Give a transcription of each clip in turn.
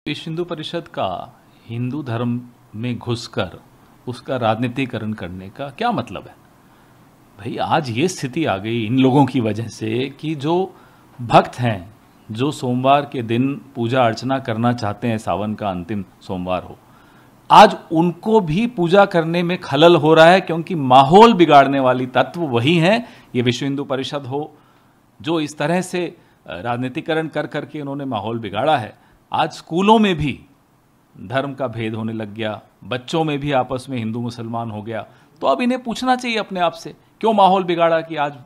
विश्व हिंदू परिषद का हिंदू धर्म में घुसकर उसका राजनीतिकरण करने का क्या मतलब है? भाई, आज ये स्थिति आ गई इन लोगों की वजह से कि जो भक्त हैं, जो सोमवार के दिन पूजा अर्चना करना चाहते हैं, सावन का अंतिम सोमवार हो, आज उनको भी पूजा करने में खलल हो रहा है, क्योंकि माहौल बिगाड़ने वाली तत्व वही हैं। ये विश्व हिंदू परिषद हो, जो इस तरह से राजनीतिकरण कर करके उन्होंने माहौल बिगाड़ा है। आज स्कूलों में भी धर्म का भेद होने लग गया, बच्चों में भी आपस में हिंदू मुसलमान हो गया। तो अब इन्हें पूछना चाहिए अपने आप से, क्यों माहौल बिगाड़ा कि आज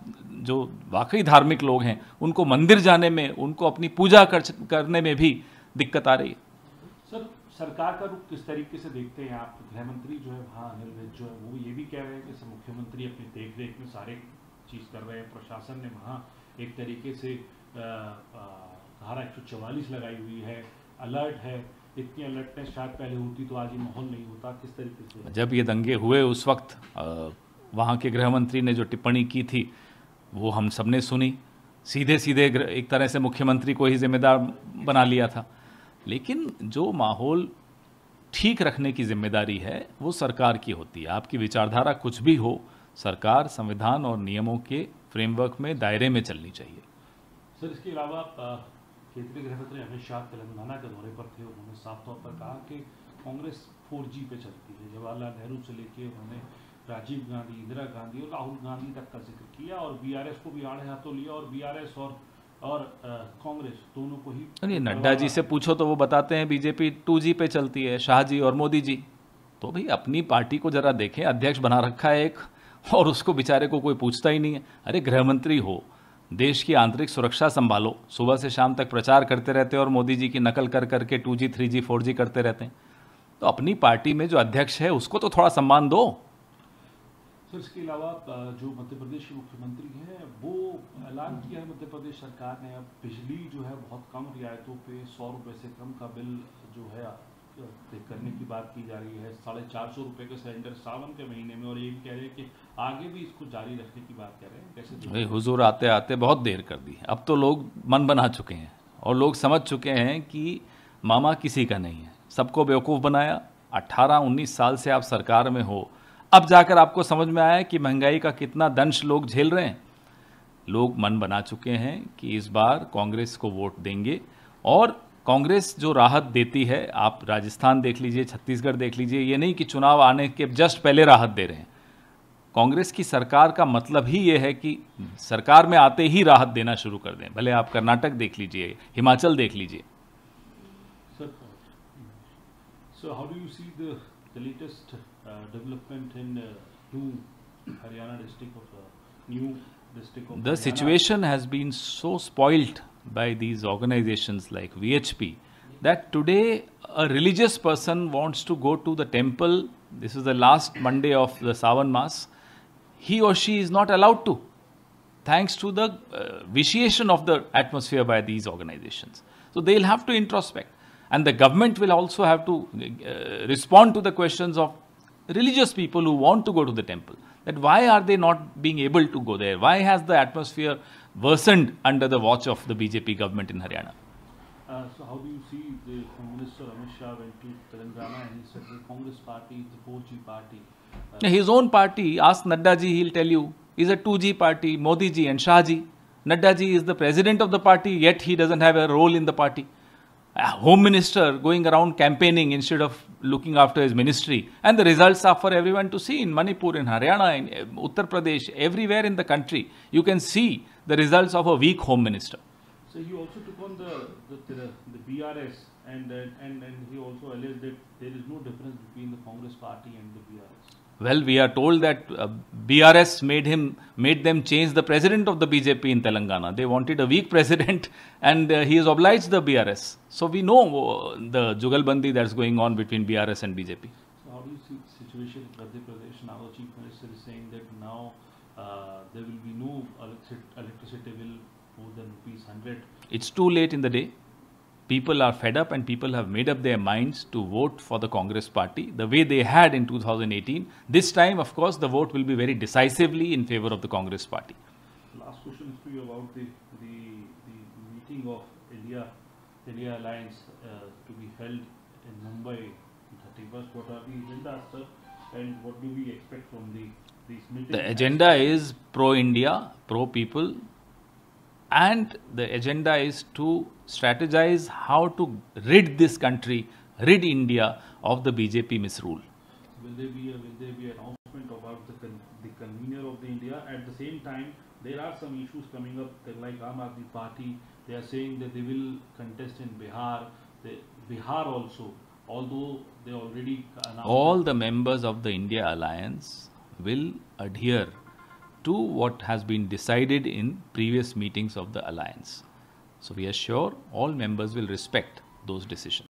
जो वाकई धार्मिक लोग हैं उनको मंदिर जाने में, उनको अपनी पूजा करने में भी दिक्कत आ रही है। सर, सरकार का रुख किस तरीके से देखते हैं आप? गृह मंत्री जो है वहाँ अनिल विज जो है वो ये भी कह रहे हैं कि मुख्यमंत्री अपनी देख रेख में सारे चीज़ कर रहे हैं। प्रशासन ने वहाँ एक तरीके से धारा 144 लगाई हुई है, अलर्ट है। इतनी अलर्टनेस शायद पहले होती तो आज ये माहौल नहीं होता। किस तरीके से? जब ये दंगे हुए उस वक्त वहाँ के गृह मंत्री ने जो टिप्पणी की थी वो हम सब ने सुनी। सीधे सीधे एक तरह से मुख्यमंत्री को ही जिम्मेदार बना लिया था। लेकिन जो माहौल ठीक रखने की जिम्मेदारी है वो सरकार की होती है। आपकी विचारधारा कुछ भी हो, सरकार संविधान और नियमों के फ्रेमवर्क में, दायरे में चलनी चाहिए। सर, इसके अलावा केंद्रीय गृह मंत्री अमित शाह तेलंगाना के दौरे पर थे। उन्होंने साफ तौर पर कहा कि कांग्रेस 4G पे चलती है। जवाहरलाल नेहरू से लेके उन्होंने राजीव गांधी, इंदिरा गांधी और राहुल गांधी तक का जिक्र किया, और बीआरएस को भी आड़े हाथों लिया, और बीआरएस और कांग्रेस दोनों को ही। नहीं, नड्डा जी से पूछो तो वो बताते हैं बीजेपी 2G पे चलती है, शाह जी और मोदी जी। तो भाई अपनी पार्टी को जरा देखें, अध्यक्ष बना रखा है एक, और उसको बेचारे को कोई पूछता ही नहीं है। अरे गृह मंत्री हो, देश की आंतरिक सुरक्षा संभालो, सुबह से शाम तक प्रचार करते रहते हैं और मोदी जी की नकल कर करके 2G 3G 4G करते रहते हैं। तो अपनी पार्टी में जो अध्यक्ष है उसको तो थोड़ा सम्मान दो। सर, इसके अलावा जो मध्य प्रदेश के मुख्यमंत्री हैं वो ऐलान किया है मध्य प्रदेश सरकार ने, अब बिजली जो है बहुत कम रियायतों पे 100 रुपये से कम का बिल जो है करने की बात की जा रही है। 450 रुपये के सिलेंडर सावन के महीने में, और ये भी कह रहे हैं कि आगे भी इसको जारी रखने की बात कर रहे हैं। कैसे? भाई हुजूर आते आते बहुत देर कर दी। अब तो लोग मन बना चुके हैं और लोग समझ चुके हैं कि मामा किसी का नहीं है, सबको बेवकूफ़ बनाया। 18-19 साल से आप सरकार में हो, अब जाकर आपको समझ में आया कि महंगाई का कितना दंश लोग झेल रहे हैं। लोग मन बना चुके हैं कि इस बार कांग्रेस को वोट देंगे, और कांग्रेस जो राहत देती है, आप राजस्थान देख लीजिए, छत्तीसगढ़ देख लीजिए, ये नहीं कि चुनाव आने के जस्ट पहले राहत दे रहे हैं। कांग्रेस की सरकार का मतलब ही ये है कि सरकार में आते ही राहत देना शुरू कर दें। भले आप कर्नाटक देख लीजिए, हिमाचल देख लीजिए। So how do you see the latest development in new Haryana district of new district of The Haryana? situation has been so spoilt by these organizations like VHP that today a religious person wants to go to the temple. This is the last Monday of the Savan Mass. He or she is not allowed to, thanks to the vitiation of the atmosphere by these organizations. So they'll have to introspect. And the government will also have to respond to the questions of religious people who want to go to the temple. That why are they not being able to go there? Why has the atmosphere worsened under the watch of the BJP government in Haryana? So how do you see the Home Minister Amit Shah went to Telangana and he said the Congress party is the 4G party? His own party, ask Nadda ji, he'll tell you, is a 2G party, Modi ji and Shah ji. Nadda ji is the president of the party, yet he doesn't have a role in the party. A home minister going around campaigning instead of looking after his ministry, and the results are for everyone to see in Manipur, in Haryana, in Uttar Pradesh, everywhere in the country. You can see the results of a weak home minister. So he also took on the BRS, and he also alleged that there is no difference between the Congress party and the BRS. Well, we are told that BRS made them change the president of the BJP in Telangana. They wanted a weak president, and he has obliged the BRS. So we know the jugalbandi that's going on between BRS and BJP. So how do you see the situation in Madhya Pradesh? Now the Chief Minister is saying that now there will be no electricity bill more than ₹100. It's too late in the day. People are fed up and people have made up their minds to vote for the Congress party the way they had in 2018. This time, of course, the vote will be very decisively in favor of the Congress party. Last question is to you about the meeting of India Alliance to be held in Mumbai on 31st. What are the agendas, sir? And what do we expect from these meetings? The agenda is pro-India, pro-people, and the agenda is to strategize how to rid this country, rid India of the BJP misrule. Will there be an announcement about the convener of the India? At the same time, there are some issues coming up, like Aam Aadmi Party. They are saying that they will contest in Bihar. Bihar also, although they already announced. All the members of the India Alliance will adhere to what has been decided in previous meetings of the alliance. So we are sure all members will respect those decisions.